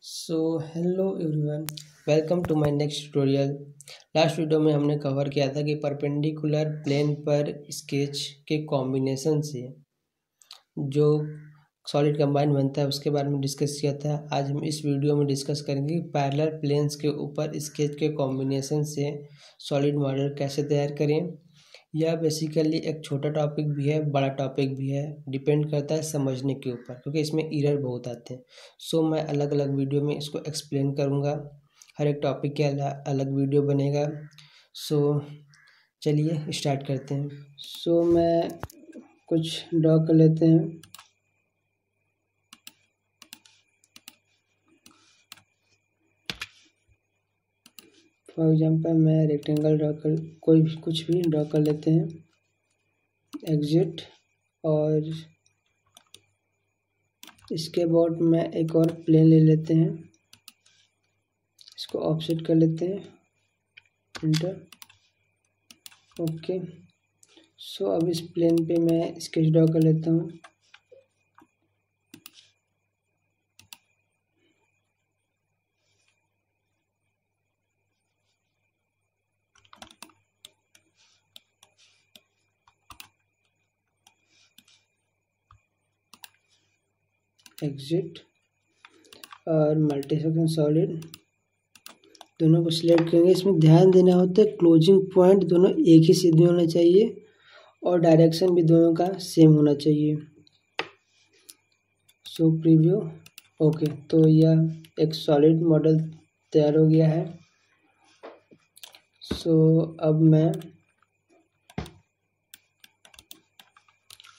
So hello everyone, welcome to my next tutorial. Last video में हमने cover किया था कि परपेंडिकुलर प्लेन पर स्केच के कॉम्बिनेशन से जो सॉलिड कंबाइन बनता है उसके बारे में डिस्कस किया था। आज हम इस वीडियो में डिस्कस करेंगे कि पैरेलल प्लेन्स के ऊपर स्केच के कॉम्बिनेशन से सॉलिड मॉडल कैसे तैयार करें। यह बेसिकली एक छोटा टॉपिक भी है, बड़ा टॉपिक भी है, डिपेंड करता है समझने के ऊपर, क्योंकि इसमें एरर बहुत आते हैं। सो मैं अलग अलग वीडियो में इसको एक्सप्लेन करूँगा, हर एक टॉपिक के अलग वीडियो बनेगा। सो चलिए स्टार्ट करते हैं। सो मैं कुछ ड्रॉ कर लेते हैं। फॉर एग्जांपल मैं रेक्टेंगल कोई भी कुछ भी ड्रॉ कर लेते हैं। एग्जिट, और इसके बाद में एक और प्लेन ले लेते हैं, इसको ऑफसेट कर लेते हैं, इंटर। ओके, सो अब इस प्लेन पे मैं स्केच ड्रॉ कर लेता हूँ। एग्जिट और मल्टी सेक्शन सॉलिड दोनों को सिलेक्ट करेंगे। इसमें ध्यान देना होता है क्लोजिंग पॉइंट दोनों एक ही सीधे होना चाहिए और डायरेक्शन भी दोनों का सेम होना चाहिए। सो प्रीव्यू। ओके, तो यह एक सॉलिड मॉडल तैयार हो गया है। सो अब मैं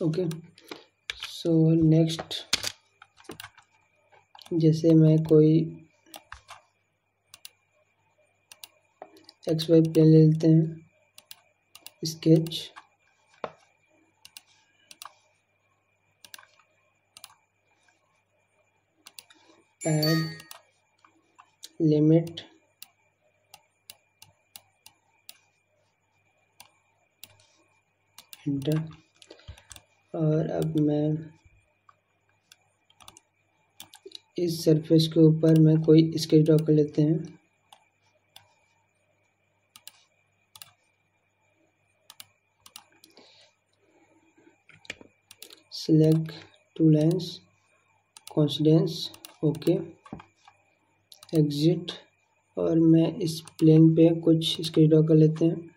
ओके, सो नेक्स्ट, जैसे मैं कोई एक्स वाई प्लेन ले लेते हैं, स्केच, ऐड, लिमिट, इंटर। और अब मैं इस सरफेस के ऊपर मैं कोई स्केच ड्रॉ कर लेते हैं। Select two lines, coincidence, okay, exit, और मैं इस प्लेन पे कुछ स्केच ड्रॉ कर लेते हैं।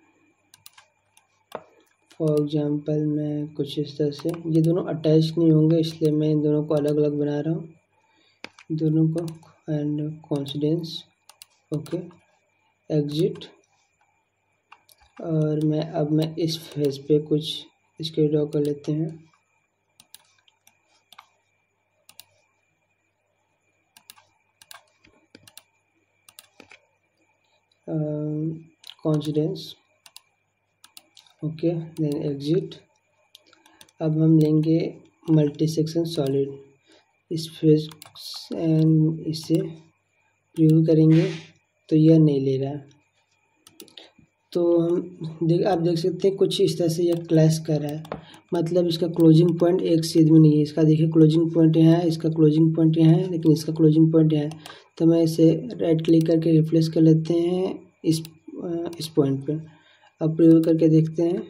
फॉर एग्जांपल मैं कुछ इस तरह से, ये दोनों अटैच नहीं होंगे इसलिए मैं इन दोनों को अलग अलग बना रहा हूँ, दोनों को, एंड कोइंसिडेंस, ओके, एग्जिट। और मैं इस फेस पे कुछ स्केच ड्रॉ कर लेते हैं। Coincidence, okay, then exit. अब हम लेंगे मल्टी सेक्शन सॉलिड, इस फेस एंड इसे प्रीव्यू करेंगे तो यह नहीं ले रहा है। तो आप देख सकते हैं कुछ इस तरह से यह क्लैश कर रहा है, मतलब इसका क्लोजिंग पॉइंट एक सीध में नहीं है। इसका देखिए क्लोजिंग पॉइंट यहाँ है, इसका क्लोजिंग पॉइंट यहाँ है, लेकिन इसका क्लोजिंग पॉइंट यहाँ है। तो मैं इसे राइट क्लिक करके रिप्लेस कर लेते हैं इस पॉइंट पर। अब प्रयोग करके देखते हैं,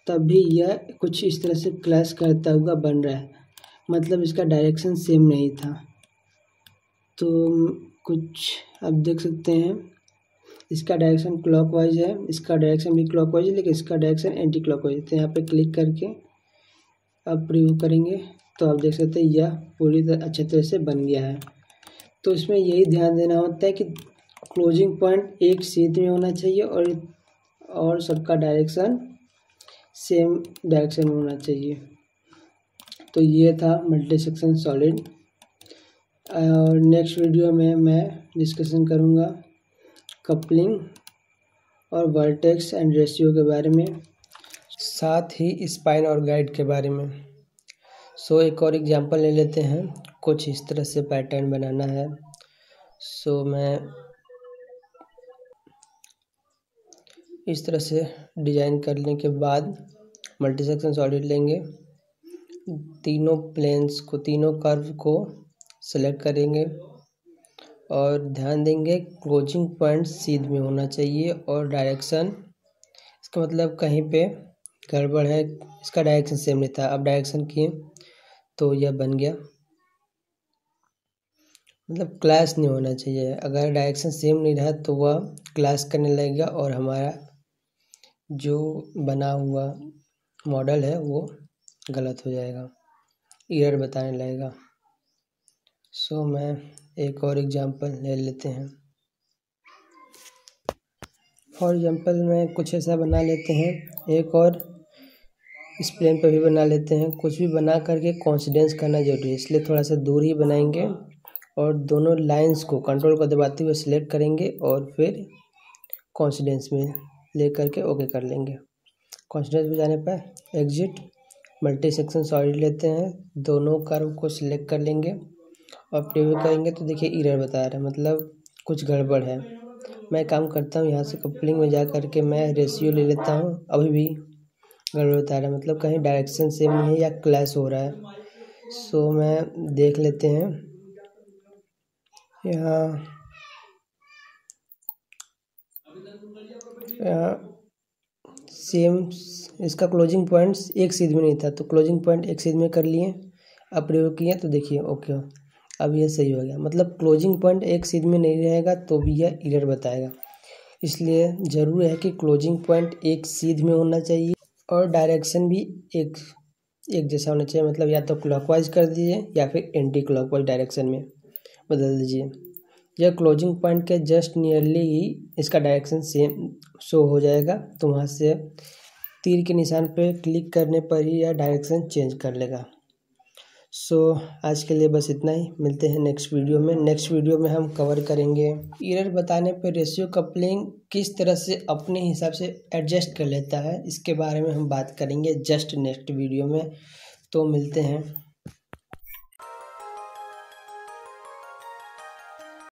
तब भी यह कुछ इस तरह से क्लैश करता हुआ बन रहा है, मतलब इसका डायरेक्शन सेम नहीं था। तो कुछ आप देख सकते हैं, इसका डायरेक्शन क्लॉकवाइज है, इसका डायरेक्शन भी क्लॉकवाइज है, लेकिन इसका डायरेक्शन एंटी क्लॉकवाइज है। तो यहाँ पे क्लिक करके अब प्रीव्यू करेंगे तो आप देख सकते हैं यह पूरी तरह अच्छे तरह से बन गया है। तो इसमें यही ध्यान देना होता है कि क्लोजिंग पॉइंट एक सीध में होना चाहिए और सबका डायरेक्शन सेम डायरेक्शन में होना चाहिए। तो ये था मल्टी सेक्शन सॉलिड। और नेक्स्ट वीडियो में मैं डिस्कशन करूँगा कपलिंग और वर्टेक्स एंड रेशियो के बारे में, साथ ही स्पाइन और गाइड के बारे में। सो एक और एग्जांपल ले लेते हैं। कुछ इस तरह से पैटर्न बनाना है। सो मैं इस तरह से डिजाइन करने के बाद मल्टी सेक्शन सॉलिड लेंगे, तीनों प्लेन्स को, तीनों कर्व को सेलेक्ट करेंगे और ध्यान देंगे क्लोजिंग पॉइंट सीध में होना चाहिए और डायरेक्शन, इसका मतलब कहीं पे गड़बड़ है, इसका डायरेक्शन सेम नहीं था। अब डायरेक्शन किए तो यह बन गया, मतलब क्लैश नहीं होना चाहिए। अगर डायरेक्शन सेम नहीं रहा तो वह क्लैश करने लगेगा और हमारा जो बना हुआ मॉडल है वो गलत हो जाएगा, एरर बताने लगेगा। सो मैं एक और एग्जांपल ले लेते हैं। फॉर एग्जांपल में कुछ ऐसा बना लेते हैं, एक और इस प्लेन पर भी बना लेते हैं। कुछ भी बना करके कोइंसिडेंस करना जरूरी है, इसलिए थोड़ा सा दूर ही बनाएंगे और दोनों लाइंस को कंट्रोल को दबाते हुए सिलेक्ट करेंगे और फिर कोइंसिडेंस में ले करके ओके कर लेंगे। कोइंसिडेंस में जाने पर एग्जिट मल्टी सेक्शन सॉलिड लेते हैं, दोनों कर्व को सिलेक्ट कर लेंगे और प्रीव्यू करेंगे तो देखिए एरर बता रहा है, मतलब कुछ गड़बड़ है। मैं काम करता हूँ यहाँ से कपलिंग में जा करके मैं रेशियो ले लेता हूँ, अभी भी गड़बड़ बता रहा है, मतलब कहीं डायरेक्शन सेम नहीं है या क्लैश हो रहा है। सो मैं देख लेते हैं यहाँ सेम, इसका क्लोजिंग पॉइंट्स एक सीध में नहीं था तो क्लोजिंग पॉइंट एक सीध में कर लिए। अब प्रयोग किया तो देखिए ओके, अब ये सही हो गया। मतलब क्लोजिंग पॉइंट एक सीध में नहीं रहेगा तो भी यह एरर बताएगा, इसलिए ज़रूरी है कि क्लोजिंग पॉइंट एक सीध में होना चाहिए और डायरेक्शन भी एक जैसा होना चाहिए। मतलब या तो क्लॉकवाइज कर दीजिए या फिर एंटी क्लॉकवाइज डायरेक्शन में बदल दीजिए। यह क्लोजिंग पॉइंट के जस्ट नियरली ही इसका डायरेक्शन सेम शो हो जाएगा, तो वहाँ से तीर के निशान पे क्लिक करने पर ही यह डायरेक्शन चेंज कर लेगा। सो आज के लिए बस इतना ही, मिलते हैं नेक्स्ट वीडियो में। नेक्स्ट वीडियो में हम कवर करेंगे एरर बताने पर रेशियो कपलिंग किस तरह से अपने हिसाब से एडजस्ट कर लेता है, इसके बारे में हम बात करेंगे जस्ट नेक्स्ट वीडियो में। तो मिलते हैं।